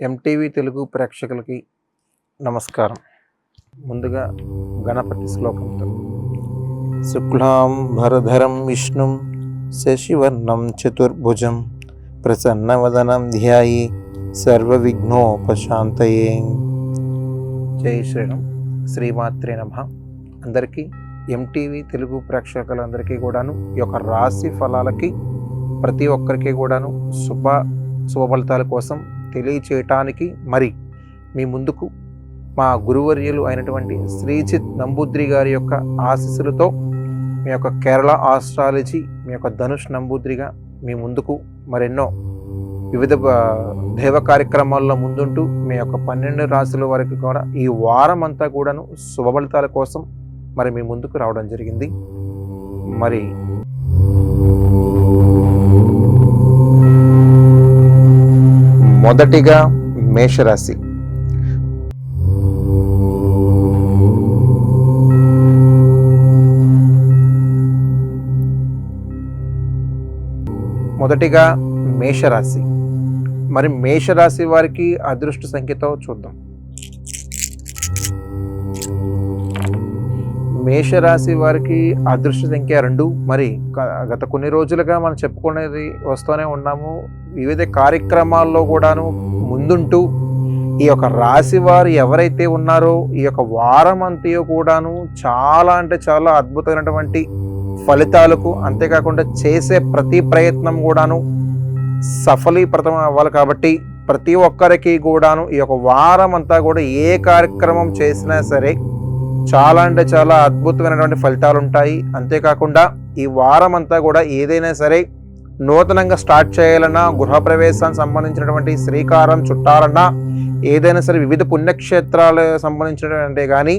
MTV Telugu ప్రేక్షకులకి నమస్కారం. ముందుగా గణపతి శ్లోకంతో శుక్లాం భరధరం విష్ణుం శశివర్ణం చతుర్భుజం ప్రసన్నవదనం ధ్యాయి సర్వవిఘ్నోపశాంతయే. జై శ్రీరామ్. శ్రీమాత్రే నమః. అందరికీ ఎంటీవీ తెలుగు ప్రేక్షకులందరికీ కూడాను ఈ యొక్క రాశి ఫలాలకి ప్రతి ఒక్కరికి కూడాను శుభ ఫలితాల కోసం తెలియచేయటానికి మరి మీ ముందుకు మా గురువర్యులు అయినటువంటి శ్రీజిత్ నంబూద్రి గారి యొక్క ఆశీస్సులతో మీ యొక్క కేరళ ఆస్ట్రాలజీ మీ యొక్క ధనుష్ నంబూద్రిగా మీ ముందుకు మరెన్నో వివిధ దైవ కార్యక్రమాల్లో ముందుంటూ మీ యొక్క 12 రాశుల వరకు కూడా ఈ వారం అంతా కూడాను శుభ ఫలితాల కోసం మరి మీ ముందుకు రావడం జరిగింది. మరి మొదటిగా మేషరాశి. మరి మేషరాశి వారికి అదృష్ట సంఖ్యతో చూద్దాం. మేషరాశి వారికి అదృష్ట సంఖ్య 2. మరి గత కొన్ని రోజులుగా మనం చెప్పుకునేది వస్తూనే ఉన్నాము. వివిధ కార్యక్రమాల్లో కూడాను ముందుంటూ ఈ యొక్క రాశి వారు ఎవరైతే ఉన్నారో ఈ యొక్క వారం అంతా కూడాను చాలా అంటే చాలా అద్భుతమైనటువంటి ఫలితాలకు, అంతేకాకుండా చేసే ప్రతి ప్రయత్నం కూడాను సఫలీకృతం అవ్వాలి. కాబట్టి ప్రతి ఒక్కరికి కూడాను ఈ యొక్క వారం అంతా కూడా ఏ కార్యక్రమం చేసినా సరే చాలా అంటే చాలా అద్భుతమైనటువంటి ఫలితాలు ఉంటాయి. అంతేకాకుండా ఈ వారం అంతా కూడా ఏదైనా సరే నూతనంగా స్టార్ట్ చేయాలన్నా, గృహప్రవేశానికి సంబంధించినటువంటి శ్రీకారం చుట్టాలన్నా, ఏదైనా సరే వివిధ పుణ్యక్షేత్రాలకు సంబంధించినటువంటి కానీ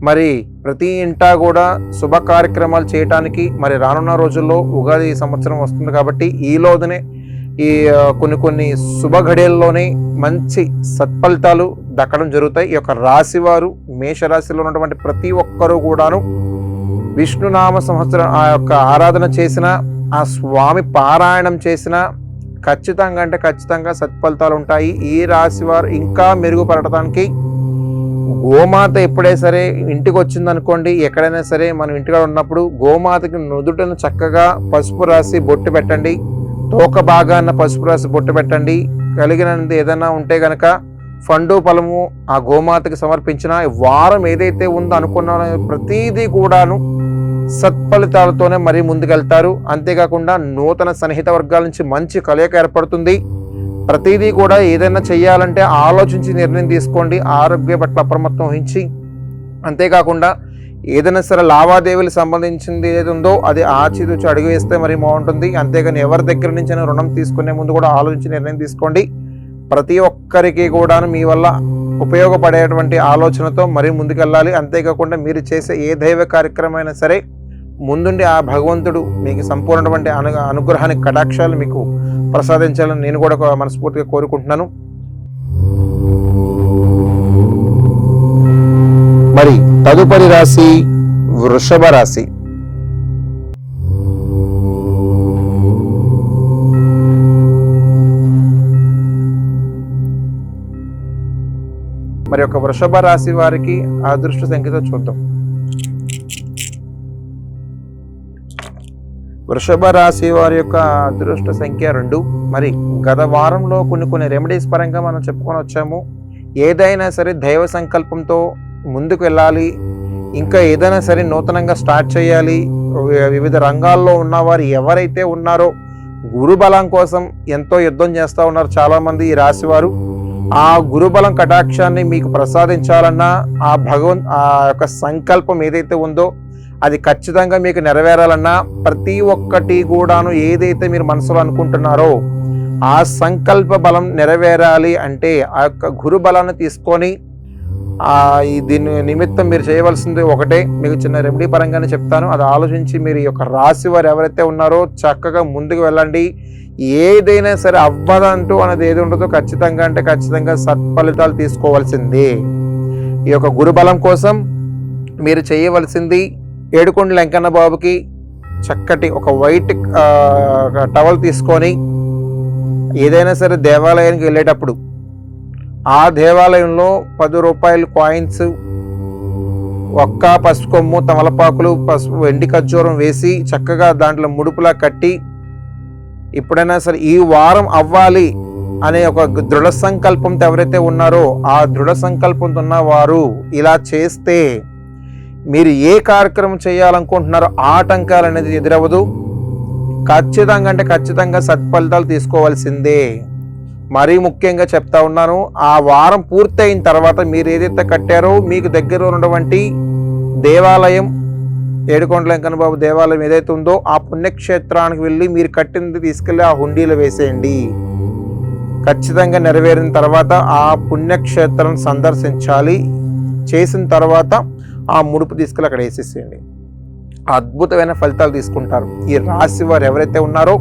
మరి ప్రతి ఇంటా కూడా శుభ కార్యక్రమాలు చేయటానికి మరి రానున్న రోజుల్లో ఉగాది సంవత్సరం వస్తుంది. కాబట్టి ఈలోనే ఈ కొన్ని శుభ ఘడియల్లోనే మంచి సత్ఫలితాలు దక్కడం జరుగుతాయి. ఈ యొక్క రాశివారు మేషరాశిలో ఉన్నటువంటి ప్రతి ఒక్కరూ కూడాను విష్ణునామ సంవత్సరం ఆ యొక్క ఆరాధన చేసిన, ఆ స్వామి పారాయణం చేసిన ఖచ్చితంగా సత్ఫలితాలు ఉంటాయి. ఈ రాశి వారు ఇంకా మెరుగుపడటానికి గోమాత ఎప్పుడే సరే ఇంటికి వచ్చిందనుకోండి, ఎక్కడైనా సరే మనం ఇంటిగా ఉన్నప్పుడు గోమాతకి నుదుటను చక్కగా పసుపు రాసి బొట్టు పెట్టండి. తోక భాగాన్న పసుపు రాసి బొట్టు పెట్టండి. కలిగినది ఏదైనా ఉంటే గనక ఫండు ఫలము ఆ గోమాతకి సమర్పించిన వారం ఏదైతే ఉందో అనుకున్న ప్రతిదీ కూడాను సత్ఫలితాలతోనే మరీ ముందుకెళ్తారు. అంతేకాకుండా నూతన సన్నిహిత వర్గాల నుంచి మంచి కలయిక ఏర్పడుతుంది. ప్రతిదీ కూడా ఏదైనా చేయాలంటే ఆలోచించి నిర్ణయం తీసుకోండి. ఆరోగ్య పట్ల అప్రమత్తం వహించి, అంతేకాకుండా ఏదైనా సరే లావాదేవీలకు సంబంధించింది ఏది ఉందో అది ఆచితూచి అడుగు వేస్తే మరీ బాగుంటుంది. అంతేగాని ఎవరి దగ్గర నుంచి రుణం తీసుకునే ముందు కూడా ఆలోచించి నిర్ణయం తీసుకోండి. ప్రతి ఒక్కరికి కూడాను మీ వల్ల ఉపయోగపడేటువంటి ఆలోచనతో మరీ ముందుకెళ్ళాలి. అంతేకాకుండా మీరు చేసే ఏ దైవ కార్యక్రమం అయినా సరే ముందుండి ఆ భగవంతుడు మీకు సంపూర్ణటువంటి అనుగ్రహానికి కటాక్షాలు మీకు ప్రసాదించాలని నేను కూడా మనస్ఫూర్తిగా కోరుకుంటున్నాను. మరి తదుపరి రాశి వృషభ రాశి. మరి ఒక వృషభ రాశి వారికి అదృష్ట సంఖ్యతో చూద్దాం. వృషభ రాశి వారి యొక్క అదృష్ట సంఖ్య 2. మరి గత వారంలో కొన్ని రెమెడీస్ పరంగా మనం చెప్పుకొని వచ్చాము. ఏదైనా సరే దైవ సంకల్పంతో ముందుకు వెళ్ళాలి. ఇంకా ఏదైనా సరే నూతనంగా స్టార్ట్ చేయాలి. వివిధ రంగాల్లో ఉన్నవారు ఎవరైతే ఉన్నారో గురుబలం కోసం ఎంతో యుద్ధం చేస్తూ ఉన్నారు చాలామంది ఈ రాశివారు. ఆ గురుబలం కటాక్షాన్ని మీకు ప్రసాదించాలన్నా ఆ యొక్క సంకల్పం ఏదైతే ఉందో అది ఖచ్చితంగా మీకు నెరవేరాలన్నా ప్రతి ఒక్కటి కూడాను ఏదైతే మీరు మనసులో అనుకుంటున్నారో ఆ సంకల్ప బలం నెరవేరాలి అంటే ఆ యొక్క గురుబలాన్ని తీసుకొని దీని నిమిత్తం మీరు చేయవలసింది ఒకటే. మీకు చిన్న రెమెడీ పరంగానే చెప్తాను, అది ఆలోచించి మీరు ఈ యొక్క రాశి వారు ఎవరైతే ఉన్నారో చక్కగా ముందుకు వెళ్ళండి. ఏదైనా సరే అవ్వదంటూ అనేది ఏది ఉండదో ఖచ్చితంగా సత్ఫలితాలు తీసుకోవాల్సిందే. ఈ యొక్క గురుబలం కోసం మీరు చేయవలసింది ఏడుకొండల వెంకన్న బాబుకి చక్కటి ఒక వైట్ టవల్ తీసుకొని ఏదైనా సరే దేవాలయానికి వెళ్ళేటప్పుడు ఆ దేవాలయంలో 10 రూపాయలు కాయిన్స్, ఒక్క పసుపు కొమ్ము, తమలపాకులు, పసుపు, వెండి ఖర్జూరం వేసి చక్కగా దాంట్లో ముడుపులా కట్టి, ఎప్పుడైనా సరే ఈ వారం అవ్వాలి అనే ఒక దృఢ సంకల్పంతో ఎవరైతే ఉన్నారో ఆ దృఢ సంకల్పంతో ఉన్న వారు ఇలా చేస్తే మీరు ఏ కార్యక్రమం చేయాలనుకుంటున్నారో ఆటంకాలు అనేది ఎదురవ్వదు. ఖచ్చితంగా అంటే ఖచ్చితంగా సత్ఫలితాలు తీసుకోవాల్సిందే. మరీ ముఖ్యంగా చెప్తా ఉన్నాను, ఆ వారం పూర్తయిన తర్వాత మీరు ఏదైతే కట్టారో మీకు దగ్గర ఉన్నటువంటి దేవాలయం, ఏడుకొండల వెంకన్న బాబు దేవాలయం ఏదైతే ఉందో ఆ పుణ్యక్షేత్రానికి వెళ్ళి మీరు కట్టినది తీసుకెళ్ళి ఆ హుండీలో వేసేయండి. ఖచ్చితంగా నెరవేరిన తర్వాత ఆ పుణ్యక్షేత్రం సందర్శించాలి. చేసిన తర్వాత ఆ ముడుపు తీసుకెళ్ళి అక్కడ వేసేసేయండి. అద్భుతమైన ఫలితాలు తీసుకుంటారు. ఈ రాశి వారు ఎవరైతే ఉన్నారో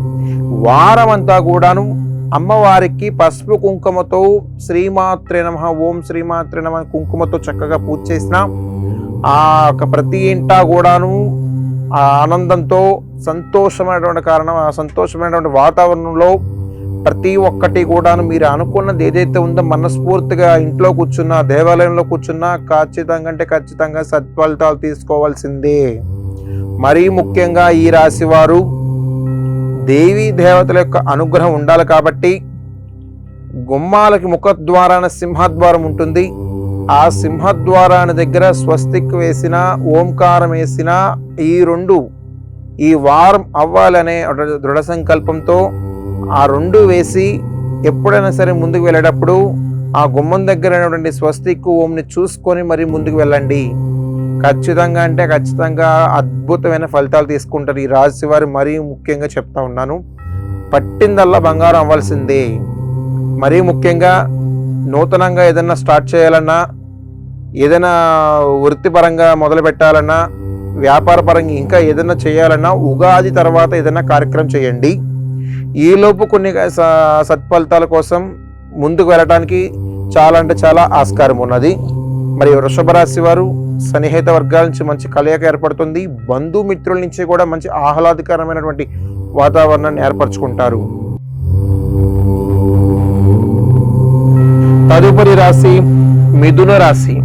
వారం అంతా కూడాను అమ్మవారికి పసుపు కుంకుమతో శ్రీమాత్రే నమః, ఓం శ్రీమాత్రే నమః కుంకుమతో చక్కగా పూజ చేసిన ఆ ప్రతి ఇంటా కూడాను ఆ ఆనందంతో సంతోషమైనటువంటి కారణం, ఆ సంతోషమైనటువంటి వాతావరణంలో ప్రతి ఒక్కటి కూడాను మీరు అనుకున్నది ఏదైతే ఉందో మనస్ఫూర్తిగా ఇంట్లో కూర్చున్నా, దేవాలయంలో కూర్చున్నా ఖచ్చితంగా అంటే ఖచ్చితంగా సత్ఫలితాలు తీసుకోవాల్సిందే. మరీ ముఖ్యంగా ఈ రాశి వారు దేవీ దేవతల యొక్క అనుగ్రహం ఉండాలి కాబట్టి గుమ్మాలకి ముఖద్వారాన సింహద్వారం ఉంటుంది. ఆ సింహద్వారాన్ని దగ్గర స్వస్తిక్ వేసిన, ఓంకారం వేసిన ఈ రెండు ఈ వారం అవ్వాలనే దృఢ సంకల్పంతో ఆ రెండు వేసి ఎప్పుడైనా సరే ముందుకు వెళ్ళేటప్పుడు ఆ గుమ్మం దగ్గర అయినటువంటి స్వస్తిక్ ఓంని చూసుకొని మరి ముందుకు వెళ్ళండి. ఖచ్చితంగా అంటే ఖచ్చితంగా అద్భుతమైన ఫలితాలు తీసుకుంటారు ఈ రాశి వారు. మరీ ముఖ్యంగా చెప్తా ఉన్నాను, పట్టిందల్లా బంగారం అవ్వాల్సిందే. మరీ ముఖ్యంగా నూతనంగా ఏదైనా స్టార్ట్ చేయాలన్నా, ఏదైనా వృత్తిపరంగా మొదలు పెట్టాలన్నా, వ్యాపార పరంగా ఇంకా ఏదైనా చేయాలన్నా ఉగాది తర్వాత ఏదైనా కార్యక్రమం చేయండి. ఈలోపు కొన్ని సత్ఫలితాల కోసం ముందుకు వెళ్ళడానికి చాలా అంటే చాలా ఆస్కారం ఉన్నది. మరి వృషభ రాశి వారు సన్నిహిత వర్గాల నుంచి మంచి కలయిక ఏర్పడుతుంది. బంధుమిత్రుల నుంచి కూడా మంచి ఆహ్లాదకరమైనటువంటి వాతావరణాన్ని ఏర్పరచుకుంటారు. తదుపరి రాశి మిథున రాశి.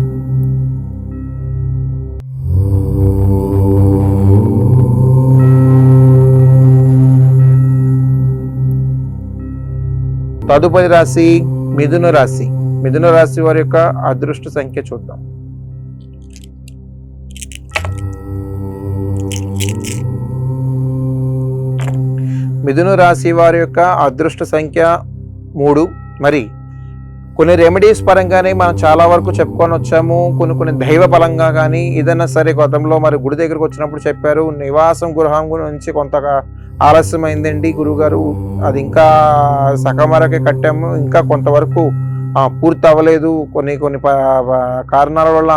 తదుపరి రాశి మిథున రాశి. మిథున రాశి వారి యొక్క అదృష్ట సంఖ్య చూద్దాం. మిథున రాశి వారి యొక్క అదృష్ట సంఖ్య 3. మరి కొన్ని రెమెడీస్ పరంగానే మనం చాలా వరకు చెప్పుకొని వచ్చాము. కొన్ని దైవ బలంగా కానీ ఏదైనా సరే గతంలో మరి గుడి దగ్గరకు వచ్చినప్పుడు చెప్పారు, నివాసం గృహం గురించి కొంతగా ఆలస్యమైందండి గురువుగారు, అది ఇంకా సగం వరకే కట్టాము, ఇంకా కొంతవరకు పూర్తి అవ్వలేదు, కొన్ని కారణాల వల్ల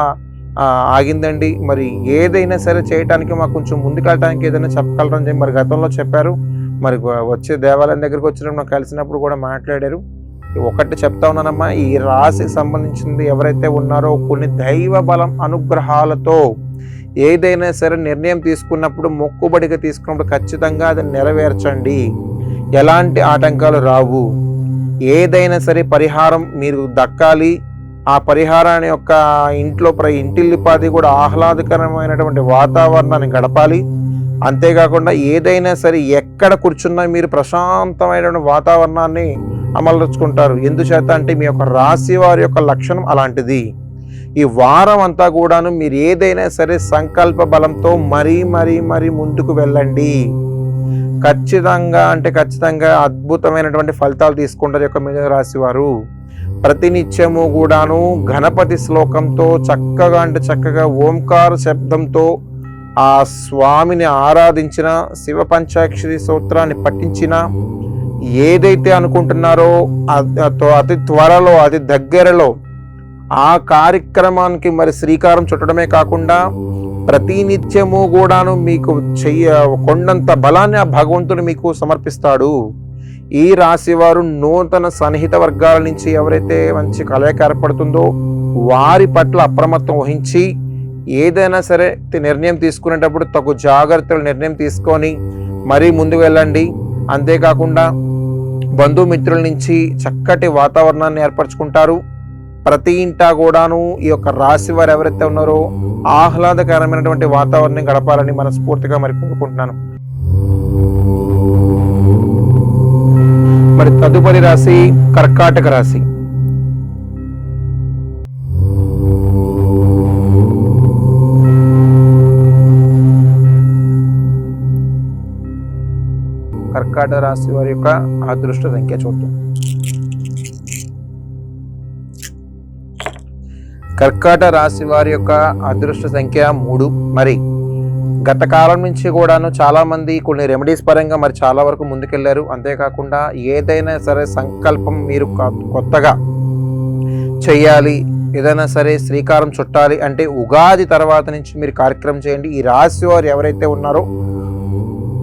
ఆగిందండి. మరి ఏదైనా సరే చేయడానికి మాకు కొంచెం ముందుకెళ్ళడానికి ఏదైనా చెప్పగలరని చెప్పి మరి గతంలో చెప్పారు. మరి వచ్చే దేవాలయం దగ్గరికి వచ్చినప్పుడు నాకు కలిసినప్పుడు కూడా మాట్లాడారు. ఒకటి చెప్తా ఉన్నానమ్మా, ఈ రాశికి సంబంధించింది ఎవరైతే ఉన్నారో కొన్ని దైవ బలం అనుగ్రహాలతో ఏదైనా సరే నిర్ణయం తీసుకున్నప్పుడు, మొక్కుబడిగా తీసుకున్నప్పుడు ఖచ్చితంగా అది నెరవేర్చండి. ఎలాంటి ఆటంకాలు రావు. ఏదైనా సరే పరిహారం మీరు దక్కాలి. ఆ పరిహారాన్ని యొక్క ఇంటిల్లిపాది కూడా ఆహ్లాదకరమైనటువంటి వాతావరణాన్ని గడపాలి. అంతేకాకుండా ఏదైనా సరే ఎక్కడ కూర్చున్నా మీరు ప్రశాంతమైనటువంటి వాతావరణాన్ని అమలుచుకుంటారు. ఎందుచేత అంటే మీ యొక్క రాశి వారి యొక్క లక్షణం అలాంటిది. ఈ వారం అంతా కూడాను మీరు ఏదైనా సరే సంకల్ప బలంతో మరీ ముందుకు వెళ్ళండి. ఖచ్చితంగా అంటే ఖచ్చితంగా అద్భుతమైనటువంటి ఫలితాలు తీసుకుంటారు యొక్క మిథున రాశి వారు. ప్రతినిత్యము కూడాను గణపతి శ్లోకంతో చక్కగా ఓంకార శబ్దంతో ఆ స్వామిని ఆరాధించిన, శివ పంచాక్షరి స్తోత్రాన్ని పఠించిన, ఏదైతే అనుకుంటున్నారో అతి త్వరలో అతి దగ్గరలో ఆ కార్యక్రమానికి మరి శ్రీకారం చుట్టడమే కాకుండా ప్రతినిత్యము కూడాను మీకు కొండంత బలాన్ని ఆ భగవంతుడు మీకు సమర్పిస్తాడు. ఈ రాశి వారు నూతన సన్నిహిత వర్గాల నుంచి ఎవరైతే మంచి కలయిక ఏర్పడుతుందో వారి పట్ల అప్రమత్తం వహించి ఏదైనా సరే నిర్ణయం తీసుకునేటప్పుడు తగు జాగ్రత్తలు నిర్ణయం తీసుకొని మరీ ముందుకు వెళ్ళండి. అంతేకాకుండా బంధుమిత్రుల నుంచి చక్కటి వాతావరణాన్ని ఏర్పరచుకుంటారు. ప్రతి ఇంటా కూడాను ఈ యొక్క రాశి వారు ఎవరైతే ఉన్నారో ఆహ్లాదకరమైనటువంటి వాతావరణం గడపాలని మనస్ఫూర్తిగా మరి కోరుకుంటున్నాను. మరి తదుపరి రాశి కర్కాటక రాశి. కర్కాటక రాశి వారి యొక్క అదృష్ట సంఖ్య చూద్దాం. కర్కాటక రాశి వారి యొక్క అదృష్ట సంఖ్య 3. మరి గత కాలం నుంచి కూడాను చాలా మంది కొన్ని రెమెడీస్ పరంగా మరి చాలా వరకు ముందుకెళ్లారు. అంతేకాకుండా ఏదైనా సరే సంకల్పం మీరు కొత్తగా చెయ్యాలి, ఏదైనా సరే శ్రీకారం చుట్టాలి అంటే ఉగాది తర్వాత నుంచి మీరు కార్యక్రమం చేయండి. ఈ రాశి వారు ఎవరైతే ఉన్నారో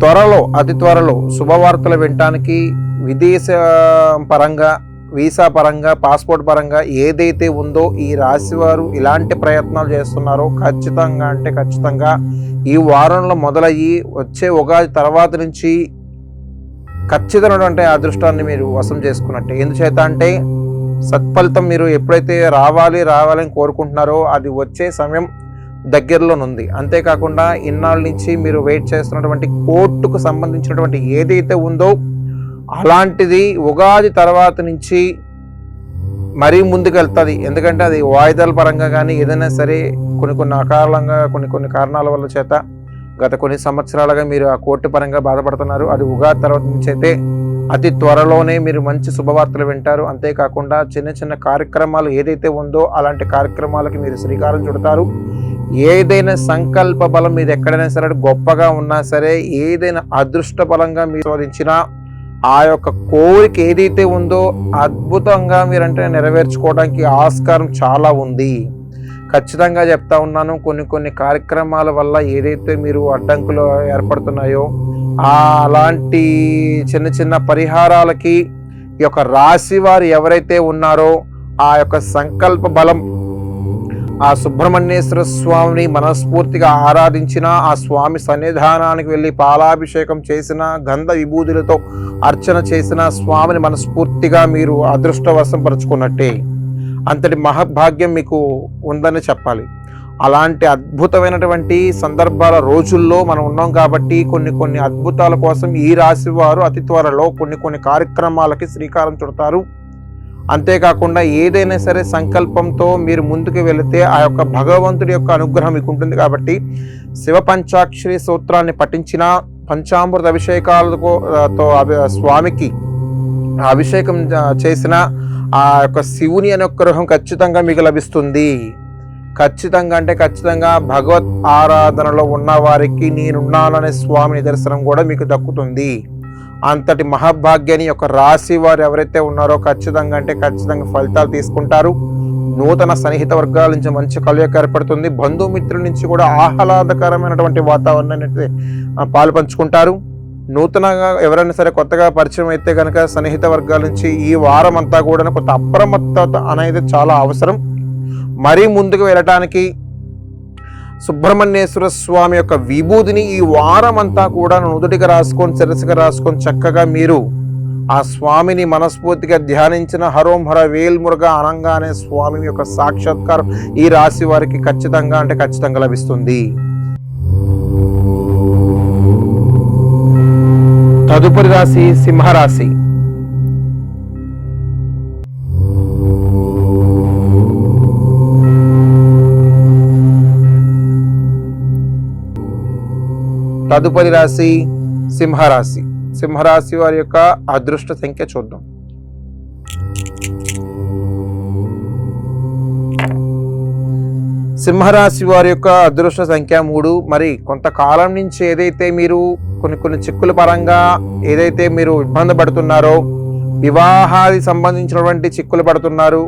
త్వరలో అతి త్వరలో శుభవార్తలు వినటానికి విదేశ పరంగా వీసా పరంగా పాస్పోర్ట్ పరంగా ఏదైతే ఉందో ఈ రాశి వారు ఇలాంటి ప్రయత్నాలు చేస్తున్నారో ఖచ్చితంగా ఈ వారంలో మొదలయ్యి వచ్చే ఉగాది తర్వాత నుంచి ఖచ్చితమైనటువంటి అదృష్టాన్ని మీరు వశం చేసుకున్నట్టే. ఎందుచేత అంటే సత్ఫలితం మీరు ఎప్పుడైతే రావాలని కోరుకుంటున్నారో అది వచ్చే సమయం దగ్గరలోనుంది. అంతేకాకుండా ఇన్నాళ్ళ నుంచి మీరు వెయిట్ చేస్తున్నటువంటి కోర్టుకు సంబంధించినటువంటి ఏదైతే ఉందో అలాంటిది ఉగాది తర్వాత నుంచి మరీ ముందుకు వెళ్తుంది. ఎందుకంటే అది వాయిదాల పరంగా కానీ ఏదైనా సరే కొన్ని కారణాల వల్ల చేత గత కొన్ని సంవత్సరాలుగా మీరు ఆ కోర్టు పరంగా బాధపడుతున్నారు. అది ఉగాది తర్వాత నుంచి అయితే అతి త్వరలోనే మీరు మంచి శుభవార్తలు వింటారు. అంతేకాకుండా చిన్న కార్యక్రమాలు ఏదైతే ఉందో అలాంటి కార్యక్రమాలకి మీరు శ్రీకారం చుడతారు. ఏదైనా సంకల్ప బలం మీరు ఎక్కడైనా సరే గొప్పగా ఉన్నా సరే ఏదైనా అదృష్ట బలంగా మీరు శోధించినా ఆ యొక్క కోరిక ఏదైతే ఉందో అద్భుతంగా మీరంటే నెరవేర్చుకోవడానికి ఆస్కారం చాలా ఉంది. ఖచ్చితంగా చెప్తా ఉన్నాను. కొన్ని కార్యక్రమాల వల్ల ఏదైతే మీరు అడ్డంకులు ఏర్పడుతున్నాయో అలాంటి చిన్న పరిహారాలకి ఈ యొక్క రాశి వారు ఎవరైతే ఉన్నారో ఆ యొక్క సంకల్ప బలం ఆ సుబ్రహ్మణ్యేశ్వర స్వామిని మనస్ఫూర్తిగా ఆరాధించిన, ఆ స్వామి సన్నిధానానికి వెళ్ళి పాలాభిషేకం చేసిన, గంధ విభూతులతో అర్చన చేసిన స్వామిని మనస్ఫూర్తిగా మీరు అదృష్టవశం పరుచుకున్నట్టే. అంతటి మహద్భాగ్యం మీకు ఉందని చెప్పాలి. అలాంటి అద్భుతమైనటువంటి సందర్భాల రోజుల్లో మనం ఉన్నాం కాబట్టి కొన్ని అద్భుతాల కోసం ఈ రాశి వారు అతి త్వరలో కొన్ని కార్యక్రమాలకి శ్రీకారం చుడతారు. అంతేకాకుండా ఏదైనా సరే సంకల్పంతో మీరు ముందుకు వెళితే ఆ యొక్క భగవంతుడి యొక్క అనుగ్రహం మీకు ఉంటుంది. కాబట్టి శివ పంచాక్షరి సూత్రాన్ని పఠించిన, పంచామృత అభిషేకాలతో స్వామికి అభిషేకం చేసిన ఆ యొక్క శివుని అనుగ్రహం ఖచ్చితంగా మీకు లభిస్తుంది. ఖచ్చితంగా భగవత్ ఆరాధనలో ఉన్న వారికి నేనున్నాననే స్వామి నిదర్శనం కూడా మీకు దక్కుతుంది. అంతటి మహాభాగ్యాన్ని యొక్క రాశి వారు ఎవరైతే ఉన్నారో ఖచ్చితంగా ఫలితాలు తీసుకుంటారు. నూతన సన్నిహిత వర్గాల నుంచి మంచి కలయిక ఏర్పడుతుంది. బంధుమిత్రుల నుంచి కూడా ఆహ్లాదకరమైనటువంటి వాతావరణాన్ని పాలు పంచుకుంటారు. నూతనంగా ఎవరైనా సరే కొత్తగా పరిచయం అయితే కనుక సన్నిహిత వర్గాల నుంచి ఈ వారం అంతా కూడా కొంత అప్రమత్తత అనేది చాలా అవసరం. మరీ ముందుకు వెళ్ళటానికి సుబ్రహ్మణ్యేశ్వర స్వామి యొక్క విభూతిని ఈ వారం అంతా కూడా నుదుటిగా రాసుకొని శిరస్సుగా రాసుకొని చక్కగా మీరు ఆ స్వామిని మనస్ఫూర్తిగా ధ్యానించిన హరోం హర వేల్మురుగా అనంగానే స్వామి యొక్క సాక్షాత్కారం ఈ రాశి వారికి ఖచ్చితంగా లభిస్తుంది. తదుపరి రాశి సింహరాశి. తదుపరి రాశి సింహరాశి. సింహరాశి వారి యొక్క అదృష్ట సంఖ్య చూద్దాం. సింహరాశి వారి యొక్క అదృష్ట సంఖ్య 3. మరి కొంతకాలం నుంచి ఏదైతే మీరు కొన్ని చిక్కుల పరంగా ఏదైతే మీరు ఇబ్బంది పడుతున్నారో, వివాహాది సంబంధించినటువంటి చిక్కులు పడుతున్నారు,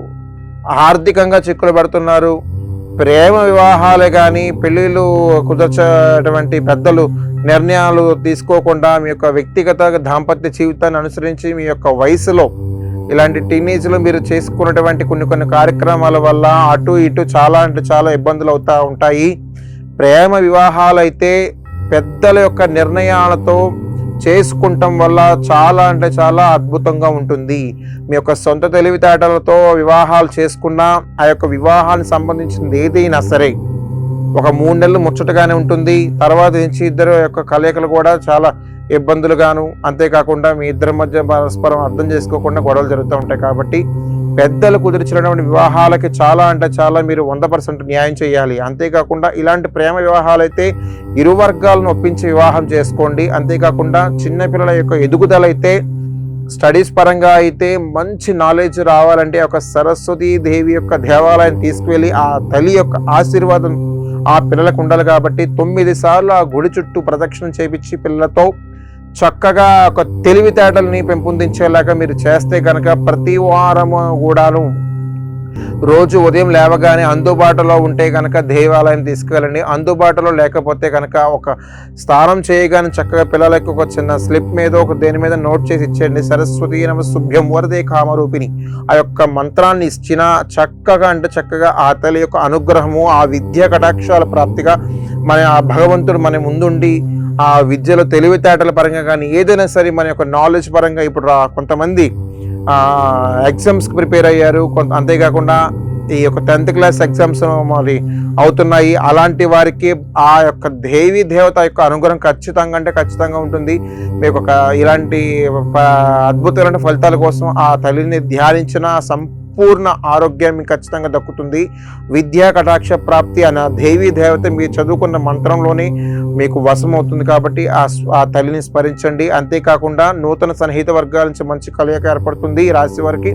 ఆర్థికంగా చిక్కులు పడుతున్నారు, ప్రేమ వివాహాలే కానీ పెళ్ళిళ్ళు కుదర్చేటువంటి పెద్దలు నిర్ణయాలు తీసుకోకుండా మీ యొక్క వ్యక్తిగత దాంపత్య జీవితాన్ని అనుసరించి మీ యొక్క వయసులో ఇలాంటి టీనేజ్లో మీరు చేసుకున్నటువంటి కొన్ని కార్యక్రమాల వల్ల అటు ఇటు చాలా ఇబ్బందులు అవుతూ ఉంటాయి. ప్రేమ వివాహాలు అయితే పెద్దల యొక్క నిర్ణయాలతో చేసుకుంటాం వల్ల చాలా అంటే చాలా అద్భుతంగా ఉంటుంది. మీ యొక్క సొంత తెలివితేటలతో వివాహాలు చేసుకున్నా ఆ యొక్క వివాహానికి సంబంధించింది ఏదైనా సరే ఒక 3 నెలలు ముచ్చటగానే ఉంటుంది. తర్వాత నుంచి ఇద్దరు యొక్క కలయికలు కూడా చాలా ఇబ్బందులుగాను, అంతేకాకుండా మీ ఇద్దరి మధ్య పరస్పరం అర్థం చేసుకోకుండా గొడవలు జరుగుతూ ఉంటాయి. కాబట్టి పెద్దలు కుదిర్చినటువంటి వివాహాలకి చాలా అంటే చాలా మీరు 100% న్యాయం చేయాలి. అంతేకాకుండా ఇలాంటి ప్రేమ వివాహాలైతే ఇరు వర్గాలను ఒప్పించి వివాహం చేసుకోండి. అంతేకాకుండా చిన్నపిల్లల యొక్క ఎదుగుదల అయితే స్టడీస్ పరంగా అయితే మంచి నాలెడ్జ్ రావాలంటే ఒక సరస్వతీ దేవి యొక్క దేవాలయం తీసుకువెళ్ళి ఆ తల్లి యొక్క ఆశీర్వాదం ఆ పిల్లలకు ఉండాలి. కాబట్టి 9 సార్లు ఆ గుడి చుట్టూ ప్రదక్షిణ చేపించి పిల్లలతో చక్కగా ఒక తెలివితేటల్ని పెంపొందించేలాగా మీరు చేస్తే కనుక ప్రతి వారము కూడాను రోజు ఉదయం లేవగానే అందుబాటులో ఉంటే కనుక దేవాలయం తీసుకువెళ్ళండి. అందుబాటులో లేకపోతే కనుక ఒక స్నానం చేయగానే చక్కగా పిల్లలకి ఒక చిన్న స్లిప్ మీద ఒక దేని మీద నోట్ చేసి ఇచ్చేయండి. సరస్వతీ నమ శుభ్యం వరదే కామరూపిణి ఆ యొక్క మంత్రాన్ని ఇచ్చిన చక్కగా అంటే చక్కగా ఆ తల్లి యొక్క అనుగ్రహము ఆ విద్యా కటాక్షాల ప్రాప్తిగా మన ఆ భగవంతుడు మన ముందుండి ఆ విద్యలో తెలివితేటల పరంగా కానీ ఏదైనా సరే మన యొక్క నాలెడ్జ్ పరంగా ఇప్పుడు కొంతమంది ఎగ్జామ్స్కి ప్రిపేర్ అయ్యారు, అంతేకాకుండా ఈ యొక్క 10th క్లాస్ ఎగ్జామ్స్ మరి అవుతున్నాయి. అలాంటి వారికి ఆ యొక్క దేవీ దేవత యొక్క అనుగ్రహం ఖచ్చితంగా అంటే ఖచ్చితంగా ఉంటుంది. మీకు ఒక ఇలాంటి అద్భుతమైన ఫలితాల కోసం ఆ తల్లిని ధ్యానించిన సంపూర్ణ ఆరోగ్యం మీకు ఖచ్చితంగా దక్కుతుంది. విద్యా కటాక్ష ప్రాప్తి అనే దేవీ దేవత మీరు చదువుకున్న మంత్రంలోనే మీకు వశమవుతుంది. కాబట్టి ఆ తల్లిని స్మరించండి. అంతేకాకుండా నూతన సన్నిహిత వర్గాల నుంచి మంచి కలయిక ఏర్పడుతుంది ఈ రాశి వారికి.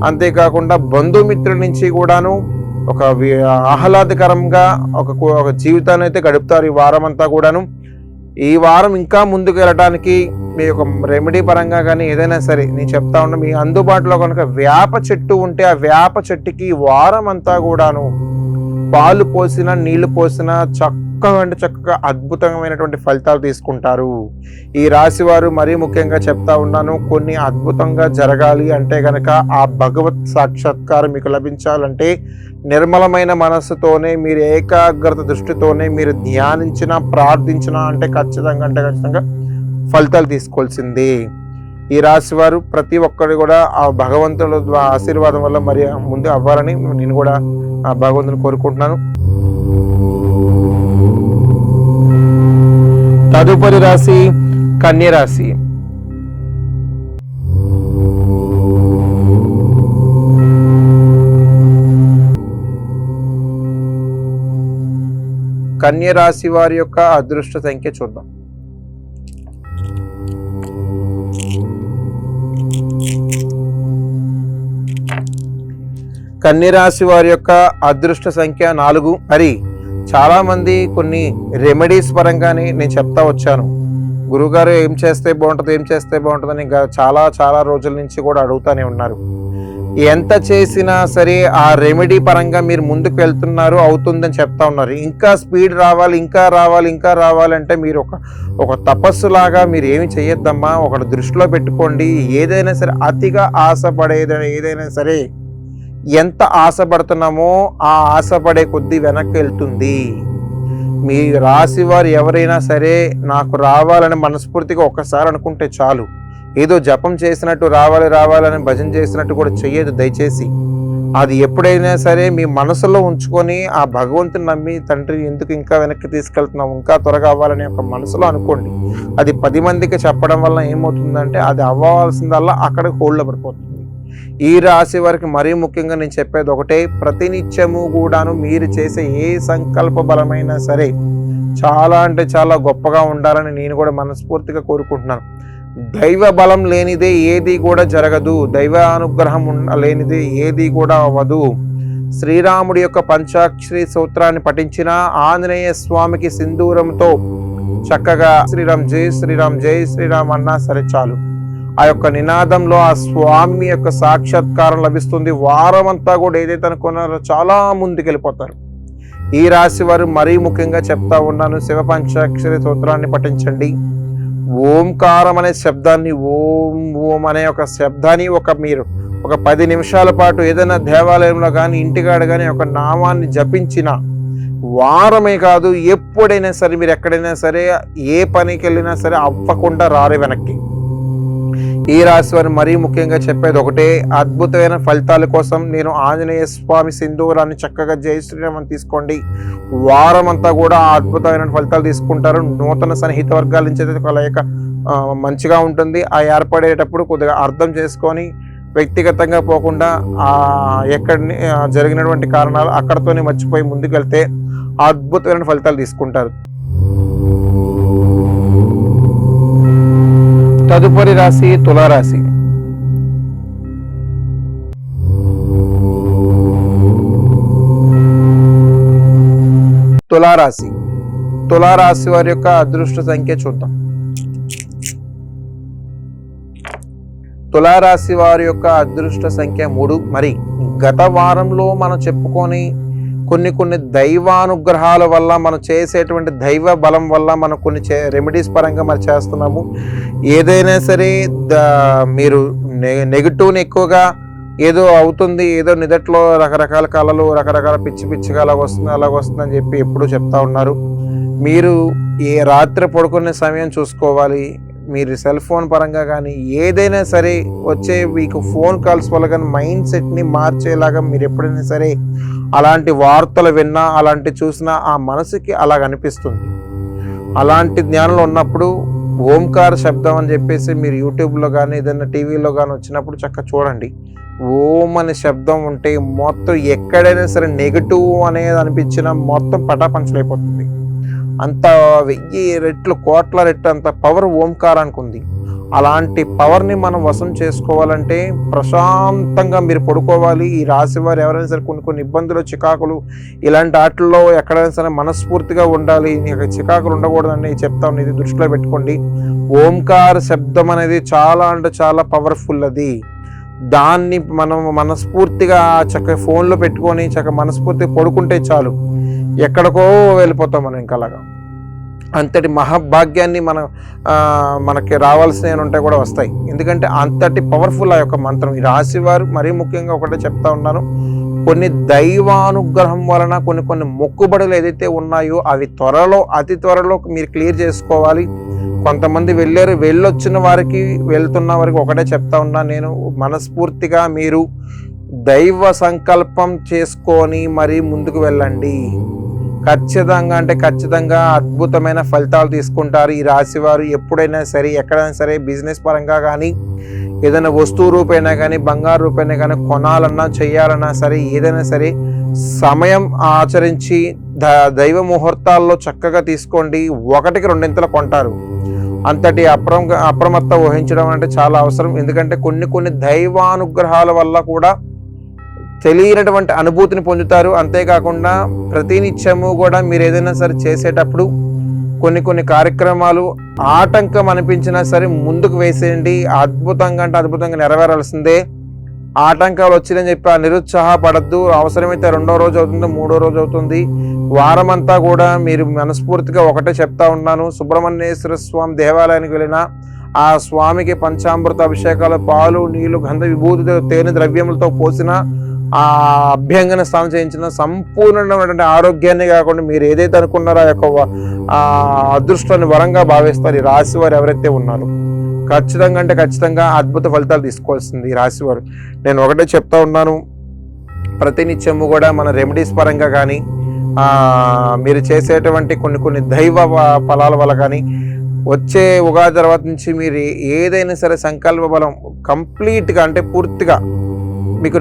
అంతేకాకుండా బంధుమిత్రుల నుంచి కూడాను ఒక ఆహ్లాదకరంగా ఒక జీవితాన్ని అయితే గడుపుతారు ఈ వారం అంతా కూడాను. ఈ వారం ఇంకా ముందుకు వెళ్ళడానికి మీ యొక్క రెమెడీ పరంగా కానీ ఏదైనా సరే నేను చెప్తా ఉన్నా, మీ అందుబాటులో కనుక వేప చెట్టు ఉంటే ఆ వేప చెట్టుకి వారం అంతా కూడాను పాలు పోసిన నీళ్లు పోసిన చక్కగా అంటే చక్కగా అద్భుతమైనటువంటి ఫలితాలు తీసుకుంటారు ఈ రాశి వారు. మరీ ముఖ్యంగా చెప్తా ఉన్నాను, కొన్ని అద్భుతంగా జరగాలి అంటే కనుక ఆ భగవత్ సాక్షాత్కారం మీకు లభించాలంటే నిర్మలమైన మనస్సుతోనే మీరు ఏకాగ్రత దృష్టితోనే మీరు ధ్యానించిన ప్రార్థించిన అంటే ఖచ్చితంగా ఫలితాలు తీసుకోవాల్సిందే. ఈ రాశి వారు ప్రతి ఒక్కరు కూడా ఆ భగవంతుల ఆశీర్వాదం వల్ల మరి ముందు అవ్వాలని నేను కూడా ఆ భగవంతుని కోరుకుంటున్నాను. తదుపరి రాశి కన్య రాశి. కన్య రాశి వారి యొక్క అదృష్ట సంఖ్య చూద్దాం. కన్య రాశి వారి యొక్క అదృష్ట సంఖ్య 4. మరి చాలా మంది కొన్ని రెమెడీస్ పరంగానే నేను చెప్తా వచ్చాను. గురుగారు ఏం చేస్తే బాగుంటుంది ఇంకా చాలా రోజుల నుంచి కూడా అడుగుతానే ఉన్నారు. ఎంత చేసినా సరే ఆ రెమెడీ పరంగా మీరు ముందుకు వెళ్తున్నారు, అవుతుందని చెప్తా ఉన్నారు. ఇంకా స్పీడ్ రావాలి, ఇంకా రావాలంటే మీరు ఒక తపస్సులాగా మీరు ఏమి చేయొద్దమ్మా. ఒకటి దృష్టిలో పెట్టుకోండి, ఏదైనా సరే అతిగా ఆశపడేది ఏదైనా సరే ఎంత ఆశపడుతున్నామో ఆ ఆశపడే కొద్దీ వెనక్కి వెళ్తుంది. మీ రాశి వారు ఎవరైనా సరే నాకు రావాలని మనస్ఫూర్తిగా ఒక్కసారి అనుకుంటే చాలు. ఏదో జపం చేసినట్టు రావాలని భజన చేసినట్టు కూడా చెయ్యదు దయచేసి. అది ఎప్పుడైనా సరే మీ మనసులో ఉంచుకొని ఆ భగవంతుని నమ్మి తండ్రి ఎందుకు ఇంకా వెనక్కి తీసుకెళ్తున్నాం, ఇంకా త్వరగా అవ్వాలని ఒక మనసులో అనుకోండి. అది 10 మందికి చెప్పడం వల్ల ఏమవుతుందంటే అది అవ్వాల్సిందల్లా అక్కడ హోల్డ్లో పడిపోతుంది. ఈ రాశి వారికి మరీ ముఖ్యంగా నేను చెప్పేది ఒకటే, ప్రతినిత్యము కూడాను మీరు చేసే ఏ సంకల్ప బలమైనా సరే చాలా అంటే చాలా గొప్పగా ఉండాలని నేను కూడా మనస్ఫూర్తిగా కోరుకుంటున్నాను. దైవ బలం లేనిదే ఏది కూడా జరగదు, దైవ అనుగ్రహం లేనిదే ఏది కూడా అవ్వదు. శ్రీరాముడి యొక్క పంచాక్షరి సూత్రాన్ని పఠించిన ఆంజనేయ స్వామికి సింధూరంతో చక్కగా శ్రీరామ్ జై శ్రీరామ్ జై శ్రీరామ్ అన్నా సరే చాలు. ఆ యొక్క నినాదంలో ఆ స్వామి యొక్క సాక్షాత్కారం లభిస్తుంది. వారం అంతా కూడా ఏదైతే అనుకున్నారో చాలా ముందుకెళ్ళిపోతారు. ఈ రాశి వారు మరీ ముఖ్యంగా చెప్తా ఉన్నాను, శివ పంచాక్షరి సూత్రాన్ని పఠించండి. ఓంకారం అనే శబ్దాన్ని ఓం అనే ఒక శబ్దాన్ని మీరు ఒక 10 నిమిషాల పాటు ఏదైనా దేవాలయంలో కానీ ఇంటికాడ కానీ ఒక నామాన్ని జపించిన వారమే కాదు, ఎప్పుడైనా సరే మీరు ఎక్కడైనా సరే ఏ పనికి వెళ్ళినా సరే అవ్వకుండా రారు వెనక్కి. ఈ రాశి వారు మరీ ముఖ్యంగా చెప్పేది ఒకటే, అద్భుతమైన ఫలితాల కోసం నేను ఆంజనేయ స్వామి సింధూరాన్ని చక్కగా జై శ్రీరామని తీసుకోండి. వారం అంతా కూడా అద్భుతమైన ఫలితాలు తీసుకుంటారు. నూతన సన్నిహిత వర్గాల నుంచి కలయిక మంచిగా ఉంటుంది. ఆ ఏర్పడేటప్పుడు కొద్దిగా అర్థం చేసుకొని వ్యక్తిగతంగా పోకుండా ఎక్కడ జరిగినటువంటి కారణాలు అక్కడతోనే మర్చిపోయి ముందుకు వెళ్తే అద్భుతమైన ఫలితాలు తీసుకుంటారు. తదుపరి రాశి తులారాశి. తులారాశి తులారాశి వారి యొక్క అదృష్ట సంఖ్య చూద్దాం. తులారాశి వారి యొక్క అదృష్ట సంఖ్య 3. మరి గత వారంలో మనం చెప్పుకొని కొన్ని దైవానుగ్రహాల వల్ల మనం చేసేటువంటి దైవ బలం వల్ల మనం కొన్ని రెమెడీస్ పరంగా మనం చేస్తున్నాము. ఏదైనా సరే మీరు నెగిటివ్ని ఎక్కువగా ఏదో అవుతుంది, ఏదో నిదట్లో రకరకాల కళలు, రకరకాల పిచ్చిగా అలాగొస్తుందని చెప్పి ఎప్పుడూ చెప్తా ఉన్నారు. మీరు ఏ రాత్రి పడుకునే సమయం చూసుకోవాలి. మీరు సెల్ ఫోన్ పరంగా కానీ ఏదైనా సరే వచ్చే మీకు ఫోన్ కాల్స్ వల్ల కానీ మైండ్ సెట్ని మార్చేలాగా మీరు ఎప్పుడైనా సరే అలాంటి వార్తలు విన్నా, అలాంటి చూసినా ఆ మనసుకి అలాగ అనిపిస్తుంది. అలాంటి జ్ఞానంలో ఉన్నప్పుడు ఓంకార శబ్దం అని చెప్పేసి మీరు యూట్యూబ్లో కానీ ఏదైనా టీవీలో కానీ వచ్చినప్పుడు చక్కగా చూడండి. ఓం అనే శబ్దం ఉంటే మొత్తం ఎక్కడైనా సరే నెగిటివ్ అనేది అనిపించినా మొత్తం పటాపంచలైపోతుంది. అంత 1000 రెట్లు, కోట్ల రెట్లు అంత పవర్ ఓంకారానికి ఉంది. అలాంటి పవర్ని మనం వశం చేసుకోవాలంటే ప్రశాంతంగా మీరు పడుకోవాలి. ఈ రాశి వారు ఎవరైనా సరే కొన్ని ఇబ్బందులు, చికాకులు ఇలాంటి వాటిల్లో ఎక్కడైనా సరే మనస్ఫూర్తిగా ఉండాలి. చికాకులు ఉండకూడదని చెప్తాను, ఇది దృష్టిలో పెట్టుకోండి. ఓంకార శబ్దం అనేది చాలా అంటే చాలా పవర్ఫుల్. అది దాన్ని మనం మనస్ఫూర్తిగా చక్కగా ఫోన్లో పెట్టుకొని చక్కగా మనస్ఫూర్తిగా పడుకుంటే చాలు, ఎక్కడికో వెళ్ళిపోతాం మనం. ఇంకా అలాగా అంతటి మహాభాగ్యాన్ని మనకి రావాల్సినవి ఉంటే కూడా వస్తాయి. ఎందుకంటే అంతటి పవర్ఫుల్ ఆ యొక్క మంత్రం. ఈ రాశి వారు మరీ ముఖ్యంగా ఒకటే చెప్తా ఉన్నాను, కొన్ని దైవానుగ్రహం వలన కొన్ని మొక్కుబడులు ఏదైతే ఉన్నాయో అవి అతి త్వరలో మీరు క్లియర్ చేసుకోవాలి. కొంతమంది వెళ్ళొచ్చిన వారికి, వెళ్తున్న వారికి ఒకటే చెప్తా ఉన్నా నేను, మనస్ఫూర్తిగా మీరు దైవ సంకల్పం చేసుకొని మరీ ముందుకు వెళ్ళండి. ఖచ్చితంగా అద్భుతమైన ఫలితాలు తీసుకుంటారు ఈ రాశి వారు. ఎప్పుడైనా సరే, ఎక్కడైనా సరే, బిజినెస్ పరంగా కానీ, ఏదైనా వస్తువు రూపైనా కానీ, బంగారు రూపైనా కానీ కొనాలన్నా, చేయాలన్నా సరే, ఏదైనా సరే సమయం ఆచరించి దైవ ముహూర్తాల్లో చక్కగా తీసుకోండి. 1కి 2 కొంటారు. అంతటి అప్రమత్త వహించడం అంటే చాలా అవసరం. ఎందుకంటే కొన్ని దైవానుగ్రహాల వల్ల కూడా తెలియనటువంటి అనుభూతిని పొందుతారు. అంతేకాకుండా ప్రతినిత్యము కూడా మీరు ఏదైనా సరే చేసేటప్పుడు కొన్ని కార్యక్రమాలు ఆటంకం అనిపించినా సరే ముందుకు వేసేయండి. అద్భుతంగా నెరవేరాల్సిందే. ఆటంకాలు వచ్చిందని చెప్పి నిరుత్సాహపడద్దు. అవసరమైతే 2వ రోజు అవుతుంది, 3వ రోజు అవుతుంది, వారమంతా కూడా మీరు మనస్ఫూర్తిగా ఒకటే చెప్తా ఉన్నాను, సుబ్రహ్మణ్యేశ్వర స్వామి దేవాలయానికి వెళ్ళిన ఆ స్వామికి పంచామృత అభిషేకాలు, పాలు, నీళ్లు, గంధ విభూతి, తేనె ద్రవ్యములతో పోసిన ఆ అభ్యంగన స్నానం చేయించిన సంపూర్ణమైనటువంటి ఆరోగ్యాన్ని కాకుండా మీరు ఏదైతే అనుకున్నారో ఆ యొక్క అదృష్టాన్ని వరంగా భావిస్తారు ఈ రాశి వారు ఎవరైతే ఉన్నారో. ఖచ్చితంగా అద్భుత ఫలితాలు తీసుకోవాల్సింది ఈ రాశి వారు. నేను ఒకటే చెప్తా ఉన్నాను, ప్రతినిత్యము కూడా మన రెమెడీస్ పరంగా కానీ, మీరు చేసేటువంటి కొన్ని దైవ ఫలాల వల్ల కానీ, వచ్చే ఉగాది తర్వాత నుంచి మీరు ఏదైనా సరే సంకల్ప బలం కంప్లీట్గా అంటే పూర్తిగా మీకు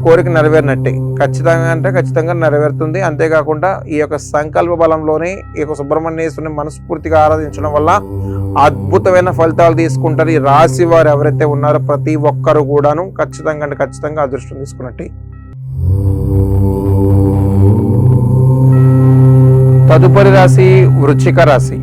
కోరిక నెరవేరినట్టే. ఖచ్చితంగా నెరవేరుతుంది. అంతేకాకుండా ఈ యొక్క సంకల్ప బలంలోనే ఈ యొక్క సుబ్రహ్మణ్యేశ్వరుని మనస్ఫూర్తిగా ఆరాధించడం వల్ల అద్భుతమైన ఫలితాలు తీసుకుంటారు ఈ రాశి వారు ఎవరైతే ఉన్నారో ప్రతి ఒక్కరు కూడాను. ఖచ్చితంగా అదృష్టం తీసుకున్నట్టే. తదుపరి రాశి వృశ్చిక రాశి.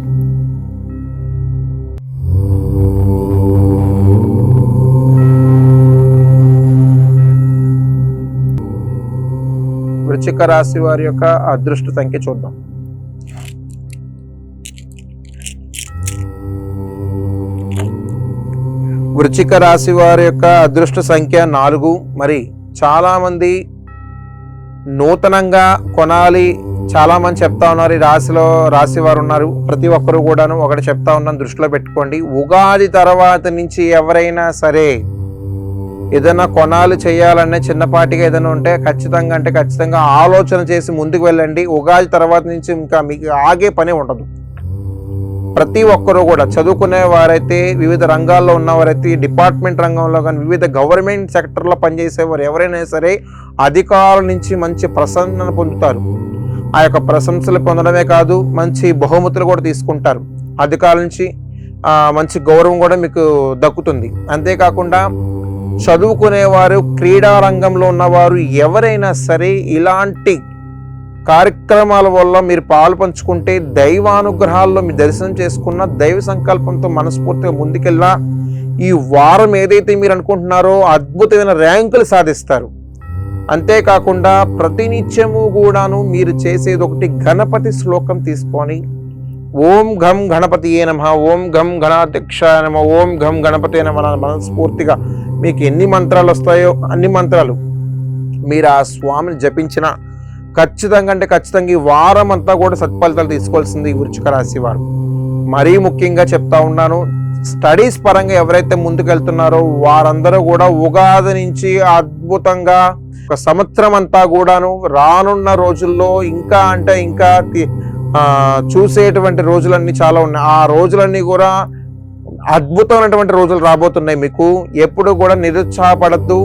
వృశ్చిక రాశి వారి యొక్క అదృష్ట సంఖ్య చూద్దాం. వృశ్చిక రాశి వారి యొక్క అదృష్ట సంఖ్య 4. మరి చాలా మంది నూతనంగా కొనాలి చాలా మంది చెప్తా ఉన్నారు, ఈ రాశి వారు ఉన్నారు, ప్రతి ఒక్కరు కూడాను ఒకటి చెప్తా ఉన్నాను, దృష్టిలో పెట్టుకోండి. ఉగాది తర్వాత నుంచి ఎవరైనా సరే ఏదైనా కొనాలు చేయాలనే చిన్నపాటిగా ఏదైనా ఉంటే ఖచ్చితంగా ఆలోచన చేసి ముందుకు వెళ్ళండి. ఉగాది తర్వాత నుంచి ఇంకా మీకు ఆగే పని ఉండదు. ప్రతి ఒక్కరూ కూడా చదువుకునే వారైతే, వివిధ రంగాల్లో ఉన్నవారైతే, డిపార్ట్మెంట్ రంగంలో కానీ వివిధ గవర్నమెంట్ సెక్టర్లో పనిచేసేవారు ఎవరైనా సరే అధికారుల నుంచి మంచి ప్రశంసన పొందుతారు. ఆ యొక్క ప్రశంసలు పొందడమే కాదు, మంచి బహుమతులు కూడా తీసుకుంటారు. అధికారుల నుంచి మంచి గౌరవం కూడా మీకు దక్కుతుంది. అంతేకాకుండా చదువుకునేవారు, క్రీడా రంగంలో ఉన్నవారు ఎవరైనా సరే ఇలాంటి కార్యక్రమాల వల్ల మీరు పాలు పంచుకుంటే దైవానుగ్రహాల్లో మీ దర్శనం చేసుకున్న, దైవ సంకల్పంతో మనస్ఫూర్తిగా ముందుకెళ్ళినా ఈ వారం ఏదైతే మీరు అనుకుంటున్నారో అద్భుతమైన ర్యాంకులు సాధిస్తారు. అంతేకాకుండా ప్రతినిత్యము కూడాను మీరు చేసేది ఒకటి, గణపతి శ్లోకం తీసుకొని ఓం ఘం గణపతియే నమః, ఓం ఘం గణాధ్యక్షాయ నమః, ఓం ఘం గణపతే నమః మనస్ఫూర్తిగా మీకు ఎన్ని మంత్రాలు వస్తాయో అన్ని మంత్రాలు మీరు ఆ స్వామిని జపించిన ఖచ్చితంగా ఈ వారం అంతా కూడా సత్ఫలితాలు తీసుకోవాల్సింది ఈ వృశ్చిక రాశి వారు. మరీ ముఖ్యంగా చెప్తా ఉన్నాను, స్టడీస్ పరంగా ఎవరైతే ముందుకెళ్తున్నారో వారందరూ కూడా ఉగాది నుంచి అద్భుతంగా ఒక సంవత్సరం అంతా కూడాను రానున్న రోజుల్లో ఇంకా చూసేటువంటి రోజులన్నీ చాలా ఉన్నాయి. ఆ రోజులన్నీ కూడా అద్భుతమైనటువంటి రోజులు రాబోతున్నాయి. మీకు ఎప్పుడు కూడా నిరుత్సాహపడద్దు.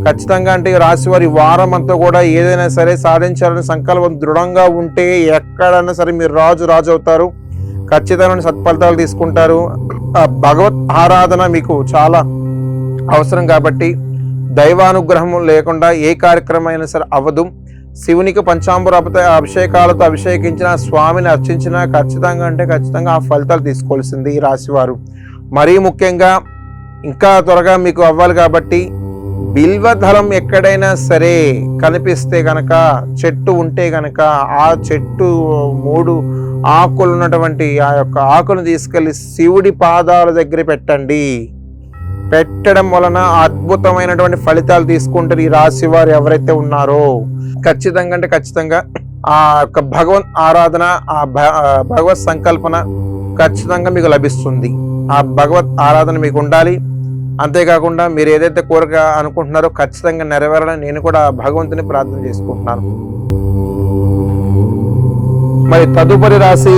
ఖచ్చితంగా రాశి వారి వారం అంతా కూడా ఏదైనా సరే సాధించాలని సంకల్పం దృఢంగా ఉంటే ఎక్కడైనా సరే మీరు రాజు అవుతారు. ఖచ్చితమైన సత్ఫలితాలు తీసుకుంటారు. భగవత్ ఆరాధన మీకు చాలా అవసరం కాబట్టి దైవానుగ్రహం లేకుండా ఏ కార్యక్రమం అయినా సరే అవ్వదు. శివునికి పంచాంబర అభిషేకాలతో అభిషేకించిన, స్వామిని అర్చించిన ఖచ్చితంగా ఆ ఫలితాలు తీసుకోవాల్సింది ఈ రాశివారు. మరీ ముఖ్యంగా ఇంకా త్వరగా మీకు అవ్వాలి కాబట్టి బిల్వదళం ఎక్కడైనా సరే కనిపిస్తే గనక, చెట్టు ఉంటే గనక ఆ చెట్టు 3 ఆకులు ఉన్నటువంటి ఆ యొక్క ఆకును తీసుకెళ్లి శివుడి పాదాల దగ్గర పెట్టడం వలన అద్భుతమైనటువంటి ఫలితాలు తీసుకుంటారు ఈ రాశి వారు ఎవరైతే ఉన్నారో. ఖచ్చితంగా ఆ యొక్క భగవత్ ఆరాధన, ఆ భగవత్ సంకల్పన ఖచ్చితంగా మీకు లభిస్తుంది. ఆ భగవత్ ఆరాధన మీకు ఉండాలి. అంతేకాకుండా మీరు ఏదైతే కోరిక అనుకుంటున్నారో ఖచ్చితంగా నెరవేరాలని నేను కూడా భగవంతుని ప్రార్థన చేసుకుంటున్నాను. మరి తదుపరి రాశి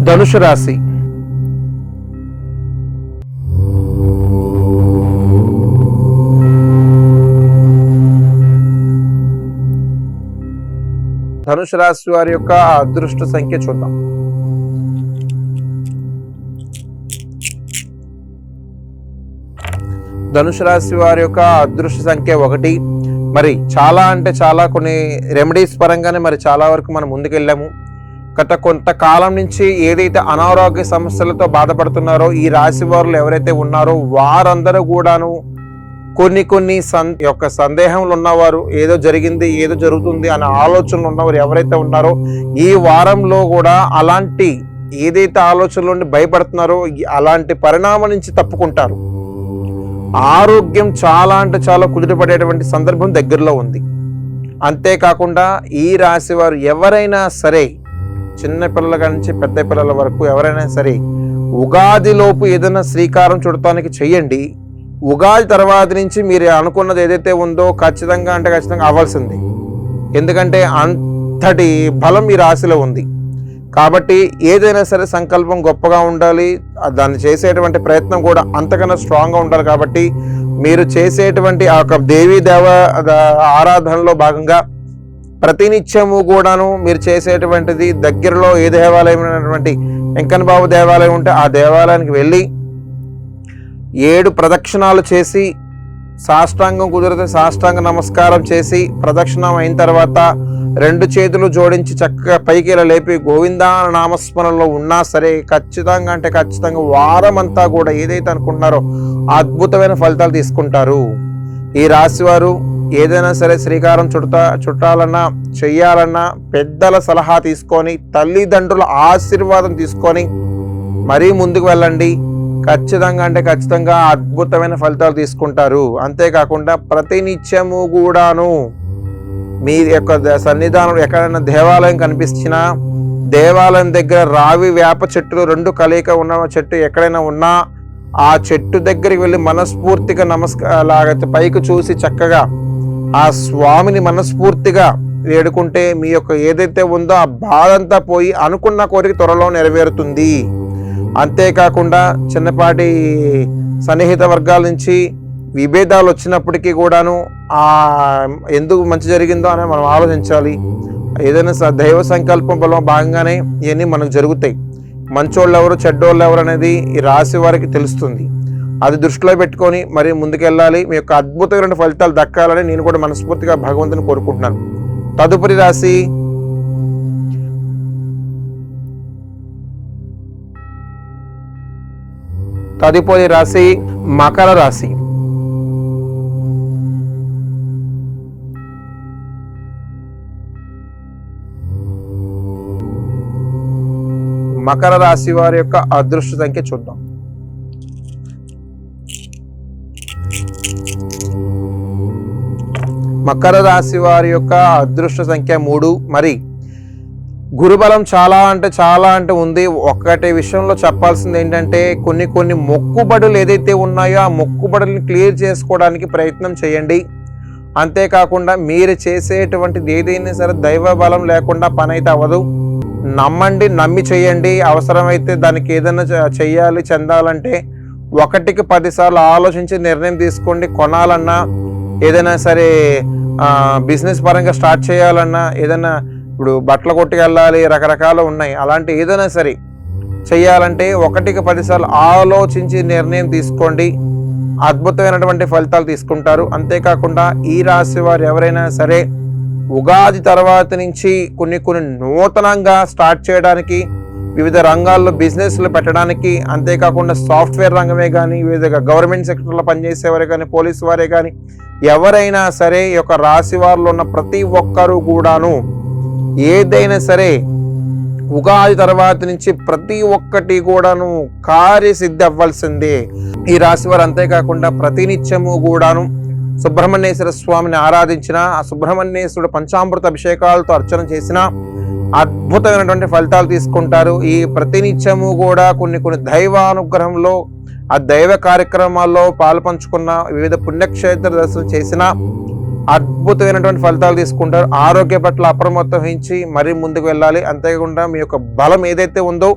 ధనుసు రాశి. ధనుసు రాశి వారి యొక్క అదృష్ట సంఖ్య చూద్దాం. ధనుసు రాశి వారి యొక్క అదృష్ట సంఖ్య 1. మరి చాలా కొన్ని రెమెడీస్ పరంగానే మరి చాలా వరకు మనం ముందుకెళ్ళాము. గత కొంతకాలం నుంచి ఏదైతే అనారోగ్య సమస్యలతో బాధపడుతున్నారో ఈ రాశి వారు ఎవరైతే ఉన్నారో వారందరూ కూడాను కొన్ని యొక్క సందేహంలో ఉన్నవారు, ఏదో జరిగింది ఏదో జరుగుతుంది అనే ఆలోచనలు ఉన్నవారు ఎవరైతే ఉన్నారో ఈ వారంలో కూడా అలాంటి ఏదైతే ఆలోచనల నుండి భయపడుతున్నారో అలాంటి పరిణామం నుంచి తప్పుకుంటారు. ఆరోగ్యం చాలా కుదిరిపడేటువంటి సందర్భం దగ్గరలో ఉంది. అంతేకాకుండా ఈ రాశి వారు ఎవరైనా సరే, చిన్న పిల్లల నుంచి పెద్ద పిల్లల వరకు ఎవరైనా సరే ఉగాదిలోపు ఏదైనా శ్రీకారం చుడటానికి చెయ్యండి. ఉగాది తర్వాత నుంచి మీరు అనుకున్నది ఏదైతే ఉందో ఖచ్చితంగా అవ్వాల్సింది. ఎందుకంటే అంతటి బలం ఈ రాశిలో ఉంది కాబట్టి ఏదైనా సరే సంకల్పం గొప్పగా ఉండాలి, దాన్ని చేసేటువంటి ప్రయత్నం కూడా అంతకన్నా స్ట్రాంగ్గా ఉండాలి. కాబట్టి మీరు చేసేటువంటి ఆ యొక్క దేవీ ఆరాధనలో భాగంగా ప్రతినిత్యము కూడాను మీరు చేసేటువంటిది దగ్గరలో ఏ దేవాలయమైనటువంటి వెంకన్న బాబు దేవాలయం ఉంటే ఆ దేవాలయానికి వెళ్ళి 7 ప్రదక్షిణాలు చేసి, సాష్టాంగం కుదిరితే సాష్టాంగ నమస్కారం చేసి, ప్రదక్షిణం అయిన తర్వాత 2 చేతులు జోడించి చక్కగా పైకి ఇలా లేపి గోవిందా నామస్మరణలో ఉన్నా సరే ఖచ్చితంగా వారం అంతా కూడా ఏదైతే అనుకుంటున్నారో అద్భుతమైన ఫలితాలు తీసుకుంటారు. ఈ రాశి వారు ఏదైనా సరే శ్రీకారం చుట్టాలన్నా చెయ్యాలన్నా పెద్దల సలహా తీసుకొని, తల్లిదండ్రుల ఆశీర్వాదం తీసుకొని మరీ ముందుకు వెళ్ళండి. ఖచ్చితంగా అద్భుతమైన ఫలితాలు తీసుకుంటారు. అంతేకాకుండా ప్రతినిత్యము కూడాను మీ యొక్క సన్నిధానం ఎక్కడైనా దేవాలయం కనిపించినా, దేవాలయం దగ్గర రావి వేప చెట్టులు 2 కలయిక ఉన్న చెట్టు ఎక్కడైనా ఉన్నా ఆ చెట్టు దగ్గరికి వెళ్ళి మనస్ఫూర్తిగా లాగైతే పైకి చూసి చక్కగా ఆ స్వామిని మనస్ఫూర్తిగా వేడుకుంటే మీ యొక్క ఏదైతే ఉందో ఆ బాధ అంతా పోయి అనుకున్న కోరిక త్వరలో నెరవేరుతుంది. అంతేకాకుండా చిన్నపాటి సన్నిహిత వర్గాల నుంచి విభేదాలు వచ్చినప్పటికీ కూడాను ఎందుకు మంచి జరిగిందో అని మనం ఆలోచించాలి. ఏదైనా దైవ సంకల్పం బలం భాగంగానే ఇవన్నీ మనకు జరుగుతాయి. మంచోళ్ళు ఎవరు చెడ్డోళ్ళు ఎవరు అనేది ఈ రాశి వారికి తెలుస్తుంది. అది దృష్టిలో పెట్టుకొని మరి ముందుకెళ్ళాలి. మీ యొక్క అద్భుతమైన ఫలితాలు దక్కాలని నేను కూడా మనస్ఫూర్తిగా భగవంతుని కోరుకుంటున్నాను. తదుపరి రాశి మకర రాశి. మకర రాశి వారి యొక్క అదృష్ట సంఖ్య చూద్దాం. మకర రాశి వారి యొక్క అదృష్ట సంఖ్య 3. మరి గురుబలం చాలా అంటే ఉంది. ఒక్కటి విషయంలో చెప్పాల్సింది ఏంటంటే కొన్ని మొక్కుబడులు ఏదైతే ఉన్నాయో ఆ మొక్కుబడుల్ని క్లియర్ చేసుకోవడానికి ప్రయత్నం చేయండి. అంతేకాకుండా మీరు చేసేటువంటిది ఏదైనా సరే దైవ బలం లేకుండా పని అయితే అవ్వదు. నమ్మండి, నమ్మి చేయండి. అవసరమైతే దానికి ఏదైనా చెయ్యాలి చెందాలంటే 1కి 10 సార్లు ఆలోచించి నిర్ణయం తీసుకోండి. కొనాలన్నా, ఏదైనా సరే బిజినెస్ పరంగా స్టార్ట్ చేయాలన్నా, ఏదైనా ఇప్పుడు బట్టల కొట్టుకు వెళ్ళాలి, రకరకాలు ఉన్నాయి. అలాంటి ఏదైనా సరే చెయ్యాలంటే 1కి 10 సార్లు ఆలోచించి నిర్ణయం తీసుకోండి. అద్భుతమైనటువంటి ఫలితాలు తీసుకుంటారు. అంతేకాకుండా ఈ రాశి వారు ఎవరైనా సరే ఉగాది తర్వాత నుంచి కొన్ని నూతనంగా స్టార్ట్ చేయడానికి, వివిధ రంగాల్లో బిజినెస్లు పెట్టడానికి, అంతేకాకుండా సాఫ్ట్వేర్ రంగమే కానీ, వివిధ గవర్నమెంట్ సెక్టర్లో పనిచేసేవారే కానీ, పోలీసు వారే కానీ ఎవరైనా సరే ఈ యొక్క రాశి వారిలో ఉన్న ప్రతి ఒక్కరూ కూడాను ఏదైనా సరే ఉగాది తర్వాత నుంచి ప్రతి ఒక్కటి కూడాను కార్యసిద్ధి అవ్వాల్సిందే ఈ రాశి వారు. అంతేకాకుండా ప్రతినిత్యము కూడాను సుబ్రహ్మణ్యేశ్వర స్వామిని ఆరాధించిన, ఆ సుబ్రహ్మణ్యేశ్వరుడు పంచామృత అభిషేకాలతో అర్చన చేసిన అద్భుతమైనటువంటి ఫలితాలు తీసుకుంటారు. ఈ ప్రతినిత్యము కూడా కొన్ని దైవానుగ్రహంలో ఆ దైవ కార్యక్రమాల్లో పాల్పంచుకున్న, వివిధ పుణ్యక్షేత్ర దర్శనం చేసిన అద్భుతమైనటువంటి ఫలితాలు తీసుకుంటారు. ఆరోగ్య పట్ల అప్రమత్తం వహించి మరీ ముందుకు వెళ్ళాలి. అంతేకాకుండా మీ యొక్క బలం ఏదైతే ఉందో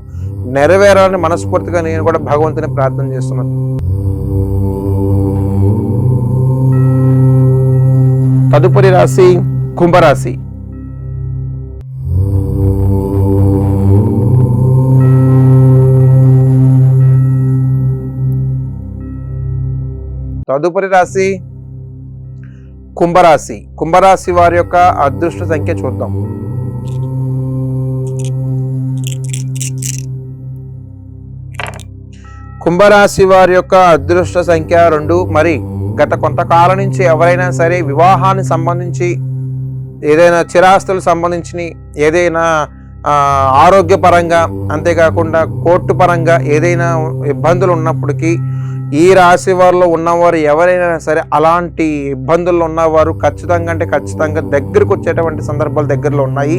నెరవేరాలని మనస్ఫూర్తిగా నేను కూడా భగవంతుని ప్రార్థన చేస్తున్నాను. తదుపరి రాశి కుంభరాశి. కుంభరాశి. కుంభరాశి వారి యొక్క అదృష్ట సంఖ్య చూద్దాం. కుంభరాశి వారి యొక్క అదృష్ట సంఖ్య 2. మరి గత కొంతకాలం నుంచి ఎవరైనా సరే వివాహానికి సంబంధించి, ఏదైనా చిరాస్తులకు సంబంధించి, ఏదైనా ఆరోగ్యపరంగా, అంతేకాకుండా కోర్టు పరంగా ఏదైనా ఇబ్బందులు ఉన్నప్పటికీ ఈ రాశి వారిలో ఉన్నవారు ఎవరైనా సరే అలాంటి ఇబ్బందుల్లో ఉన్నవారు ఖచ్చితంగా దగ్గరకు వచ్చేటువంటి సందర్భాలు దగ్గరలో ఉన్నాయి.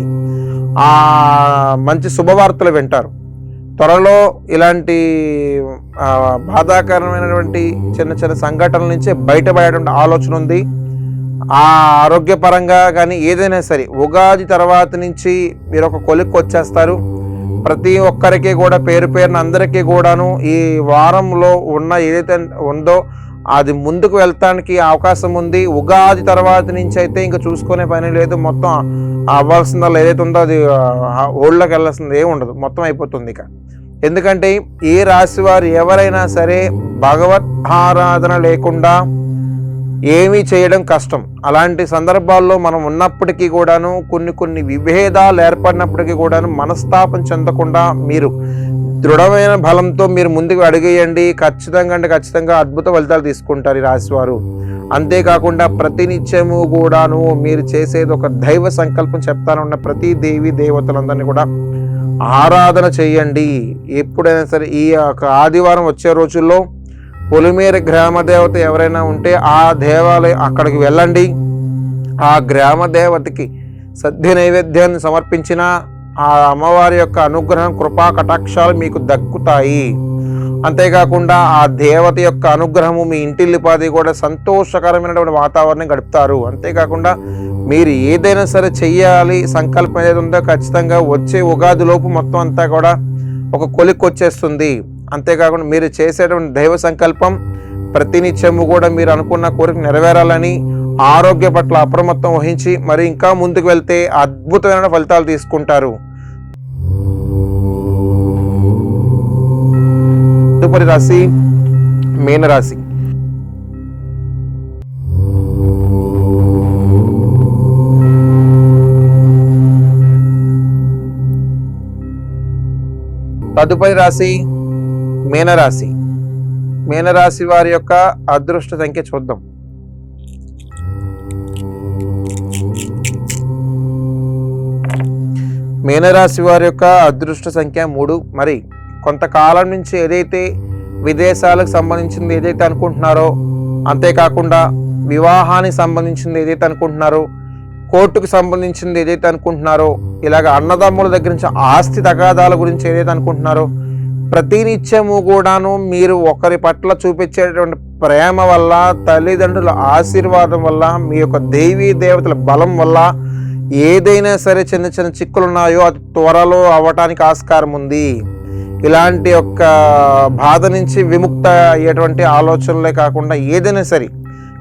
మంచి శుభవార్తలు వింటారు. త్వరలో ఇలాంటి బాధాకరమైనటువంటి చిన్న సంఘటనల నుంచి బయటపడేటువంటి ఆలోచన ఉంది. ఆరోగ్యపరంగా కానీ ఏదైనా సరే ఉగాది తర్వాత నుంచి మీరు ఒక కొలిక్కి వచ్చేస్తారు. ప్రతి ఒక్కరికి కూడా పేరున అందరికీ కూడాను ఈ వారంలో ఉన్న ఏదైతే ఉందో అది ముందుకు వెళ్తానికి అవకాశం ఉంది. ఉగాది తర్వాత నుంచి అయితే ఇంకా చూసుకునే పని లేదు. మొత్తం అవ్వాల్సిందో ఏదైతే ఉందో అది ఓల్డ్లోకి వెళ్ళాల్సింది ఏమి ఉండదు, మొత్తం అయిపోతుంది ఇక. ఎందుకంటే ఈ రాశి వారు ఎవరైనా సరే భగవత్ ఆరాధన లేకుండా ఏమీ చేయడం కష్టం. అలాంటి సందర్భాల్లో మనం ఉన్నప్పటికీ కూడాను కొన్ని విభేదాలు ఏర్పడినప్పటికీ కూడాను మనస్తాపం చెందకుండా మీరు దృఢమైన బలంతో మీరు ముందుకు అడిగేయండి. ఖచ్చితంగా అద్భుత ఫలితాలు తీసుకుంటారు ఈ రాశివారు. అంతేకాకుండా ప్రతినిత్యము కూడాను మీరు చేసేది ఒక దైవ సంకల్పం చెప్తానున్న ప్రతి దేవి దేవతలందరినీ కూడా ఆరాధన చేయండి. ఎప్పుడైనా సరే ఈ ఆదివారం వచ్చే రోజుల్లో పొలిమేర గ్రామ దేవత ఎవరైనా ఉంటే ఆ దేవాలయం అక్కడికి వెళ్ళండి. ఆ గ్రామ దేవతకి సద్య నైవేద్యాన్ని సమర్పించిన ఆ అమ్మవారి యొక్క అనుగ్రహం, కృపా కటాక్షాలు మీకు దక్కుతాయి. అంతేకాకుండా ఆ దేవత యొక్క అనుగ్రహము మీ ఇంటిల్లిపాది కూడా సంతోషకరమైనటువంటి వాతావరణం గడుపుతారు. అంతేకాకుండా మీరు ఏదైనా సరే చెయ్యాలి సంకల్పం ఏదైతే ఉందో ఖచ్చితంగా వచ్చే ఉగాదిలోపు మొత్తం అంతా కూడా ఒక కొలిక్కి వచ్చేస్తుంది. అంతేకాకుండా మీరు చేసేటువంటి దైవ సంకల్పం ప్రతినిత్యము కూడా మీరు అనుకున్న కోరిక నెరవేరాలని, ఆరోగ్య పట్ల అప్రమత్తం వహించి మరి ఇంకా ముందుకు వెళ్తే అద్భుతమైన ఫలితాలు తీసుకుంటారు. తదుపరి రాశి మీనరాశి. తదుపరి రాశి మీనరాశి. మీనరాశి వారి యొక్క అదృష్ట సంఖ్య చూద్దాం. మీనరాశి వారి యొక్క అదృష్ట సంఖ్య 3. మరి కొంతకాలం నుంచి ఏదైతే విదేశాలకు సంబంధించింది ఏదైతే అనుకుంటున్నారో, అంతేకాకుండా వివాహానికి సంబంధించింది ఏదైతే అనుకుంటున్నారో, కోర్టుకు సంబంధించింది ఏదైతే అనుకుంటున్నారో, ఇలాగ అన్నదమ్ముల దగ్గర నుంచి ఆస్తి తగాదాల గురించి ఏదైతే అనుకుంటున్నారో, ప్రతినిత్యము కూడాను మీరు ఒకరి పట్ల చూపించేటువంటి ప్రేమ వల్ల, తల్లిదండ్రుల ఆశీర్వాదం వల్ల, మీ యొక్క దేవీ దేవతల బలం వల్ల ఏదైనా సరే చిన్న చిన్న చిక్కులు ఉన్నాయో అది త్వరలో అవ్వటానికి ఆస్కారం ఉంది. ఇలాంటి యొక్క బాధ నుంచి విముక్త అయ్యేటువంటి ఆలోచనలే కాకుండా ఏదైనా సరే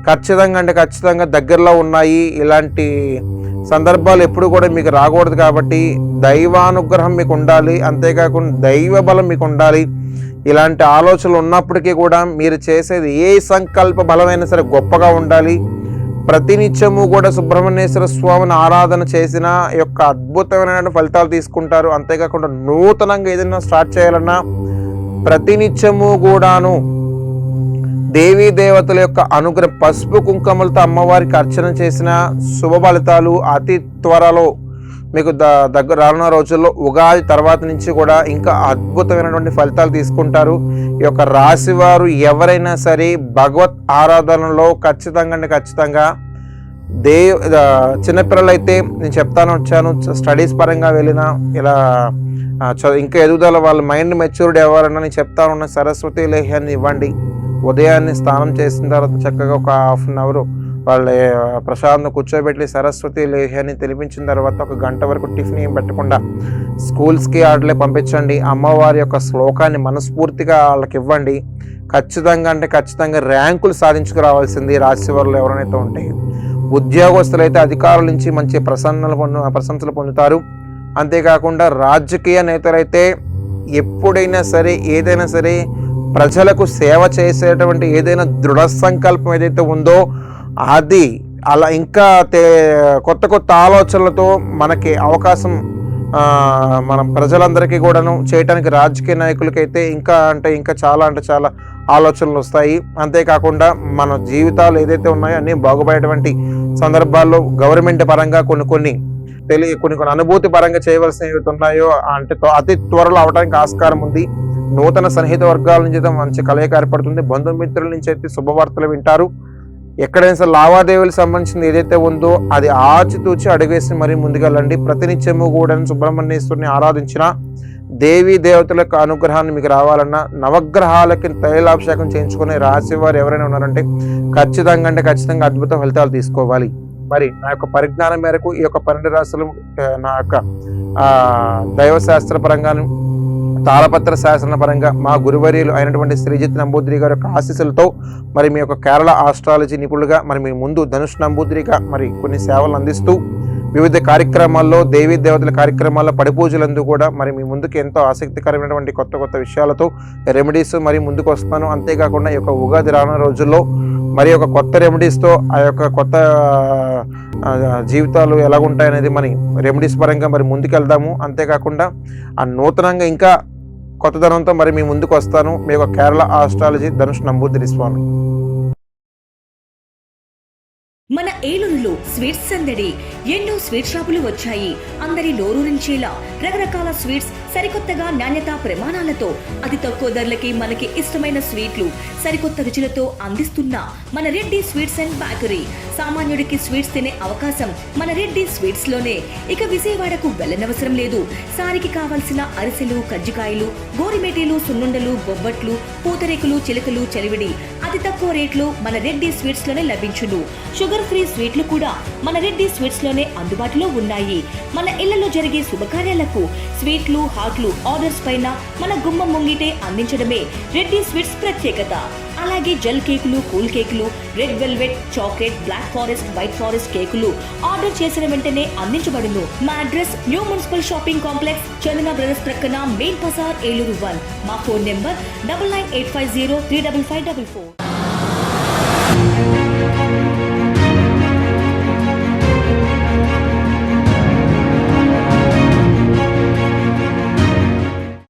ఖచ్చితంగా దగ్గరలో ఉన్నాయి. ఇలాంటి సందర్భాలు ఎప్పుడు కూడా మీకు రాకూడదు. కాబట్టి దైవానుగ్రహం మీకు ఉండాలి, అంతేకాకుండా దైవ బలం మీకు ఉండాలి. ఇలాంటి ఆలోచనలు ఉన్నప్పటికీ కూడా మీరు చేసేది ఏ సంకల్ప బలమైనా సరే గొప్పగా ఉండాలి. ప్రతినిత్యము కూడా సుబ్రహ్మణ్యేశ్వర స్వామిని ఆరాధన చేసిన యొక్క అద్భుతమైన ఫలితాలు తీసుకుంటారు. అంతేకాకుండా నూతనంగా ఏదైనా స్టార్ట్ చేయాలన్నా ప్రతినిత్యము కూడాను దేవీ దేవతల యొక్క అనుగ్రహం, పసుపు కుంకుమలతో అమ్మవారికి అర్చన చేసిన శుభ ఫలితాలు అతి త్వరలో మీకు దగ్గర రానున్న రోజుల్లో ఉగాది తర్వాత నుంచి కూడా ఇంకా అద్భుతమైనటువంటి ఫలితాలు తీసుకుంటారు. ఈ యొక్క రాశి వారు ఎవరైనా సరే భగవత్ ఆరాధనలో ఖచ్చితంగా చిన్నపిల్లలు అయితే నేను చెప్తాను వచ్చాను, స్టడీస్ పరంగా వెళ్ళినా ఇలా ఇంకా ఎదుగుదల వాళ్ళ మైండ్ మెచ్యూరిటీ ఎవరన్నా నేను చెప్తాను ఉన్న సరస్వతి లేహ్యాన్ని ఇవ్వండి. ఉదయాన్నే స్నానం చేసిన తర్వాత చక్కగా ఒక హాఫ్ అన్ అవర్ వాళ్ళ ప్రసాదం కూర్చోబెట్టి సరస్వతి లేహ్యాన్ని తెలిపించిన తర్వాత 1 గంట వరకు టిఫిన్ ఏం పెట్టకుండా స్కూల్స్కి ఆటలే పంపించండి. అమ్మవారి యొక్క శ్లోకాన్ని మనస్ఫూర్తిగా వాళ్ళకి ఇవ్వండి. ఖచ్చితంగా ర్యాంకులు సాధించుకురావాల్సింది రాశి వారు ఎవరైతే ఉంటే. ఉద్యోగస్తులు అయితే అధికారుల నుంచి మంచి ప్రశంసలు పొందుతారు. అంతేకాకుండా రాజకీయ నేతలైతే ఎప్పుడైనా సరే ఏదైనా సరే ప్రజలకు సేవ చేసేటువంటి ఏదైనా దృఢ సంకల్పం ఏదైతే ఉందో అది అలా ఇంకా కొత్త ఆలోచనలతో మనకి అవకాశం మన ప్రజలందరికీ కూడాను చేయటానికి రాజకీయ నాయకులకైతే ఇంకా చాలా ఆలోచనలు వస్తాయి. అంతేకాకుండా మన జీవితాలు ఏదైతే ఉన్నాయో అన్నీ బాగుపడేటువంటి సందర్భాల్లో గవర్నమెంట్ పరంగా కొన్ని అనుభూతి పరంగా చేయవలసినవి ఏవైతే ఉన్నాయో అంటే అతి త్వరలో అవడానికి ఆస్కారం ఉంది. నూతన సన్నిహిత వర్గాల నుంచి అయితే మంచి కలయిక ఏర్పడుతుంది. బంధుమిత్రుల నుంచి అయితే శుభవార్తలు వింటారు. ఎక్కడైనా సరే లావాదేవీలకు సంబంధించింది ఏదైతే ఉందో అది ఆచితూచి అడుగేసి మరీ ముందుకెళ్ళండి. ప్రతినిత్యము కూడా సుబ్రహ్మణ్యేశ్వరుని ఆరాధించిన దేవీ దేవతల యొక్క అనుగ్రహాన్ని మీకు రావాలన్నా నవగ్రహాలకి తైలాభిషేకం చేయించుకునే రాశి వారు ఎవరైనా ఉన్నారంటే ఖచ్చితంగా అద్భుత ఫలితాలు తీసుకోవాలి. మరి నా యొక్క పరిజ్ఞానం మేరకు ఈ యొక్క 12 రాశులు నా యొక్క దైవశాస్త్ర పరంగాను తాళపత్ర శాసన పరంగా మా గురువర్యులు అయినటువంటి శ్రీజిత్ నంబూద్రి గారి యొక్క ఆశీస్సులతో మరి మీ యొక్క కేరళ ఆస్ట్రాలజీ నిపుణులుగా మరి మీ ముందు ధనుష్ నంబూద్రిగా మరి కొన్ని సేవలు అందిస్తూ వివిధ కార్యక్రమాల్లో దేవీ దేవతల కార్యక్రమాల్లో పడిపూజలందు కూడా మరి మీ ముందుకు ఎంతో ఆసక్తికరమైనటువంటి కొత్త విషయాలతో రెమెడీస్ మరి ముందుకు వస్తాను. అంతేకాకుండా ఈ యొక్క ఉగాది రానున్న రోజుల్లో మరి ఒక కొత్త రెమెడీస్తో ఆ యొక్క కొత్త జీవితాలు ఎలాగుంటాయనేది మరి రెమెడీస్ పరంగా మరి ముందుకెళ్దాము. అంతేకాకుండా ఆ నూతనంగా ఇంకా కొత్తదనంతో మరి మీ ముందుకు వస్తాను. మీ యొక్క కేరళ ఆస్ట్రాలజీ ధనుష్ నంబూద్రి స్వామి. మన ఏలూరులో స్వీట్స్ సందడి. ఎన్నో స్వీట్ షాపులు వచ్చాయి. అందరి నోరూరించేలా రకరకాల స్వీట్స్ సరికొత్తగా నాణ్యతా ప్రమాణాలతో అతి తక్కువ ధరలకి మనకి ఇష్టమైన స్వీట్లు సరికొత్త రుచులతో అందిస్తున్న మన రెడ్డి స్వీట్స్ అండ్ బేకరీ. సామాన్యుడికి స్వీట్స్ తినే అవకాశం మన రెడ్డి స్వీట్స్ లోనే. ఇక విజయవాడకు వెళ్ళనవసరం లేదు. సారికి కావాల్సిన అరిసెలు, కజ్జికాయలు, గోరిమేటీలు, సున్నుండలు, బొబ్బట్లు, పూతరేకులు, చిలకలు, చలివిడి అతి తక్కువ రేట్లు మన రెడ్డి స్వీట్స్ లోనే లభించును. షుగర్ ఫ్రీ స్వీట్లు కూడా మన రెడ్డి స్వీట్స్ లోనే అందుబాటులో ఉన్నాయి. మన ఇళ్లలో జరిగే శుభకార్యాలకు స్వీట్లు, హాట్లు ఆర్డర్స్ పైన మన గుమ్మం ముంగిటే అందించడమే రెడ్డి స్వీట్స్ ప్రత్యేకత. అలాగే జెల్ కేకులు, కూల్ కేకులు, red velvet, chocolate, black forest, white forest కేకులు ఆర్డర్ చేసిన వెంటనే అందించబడును. మా address new municipal shopping complex, Chandana brothers ప్రక్కన మెయిన్ బజార్, ఏలూరు 1. మా ఫోన్ నెంబర్ 9985035544.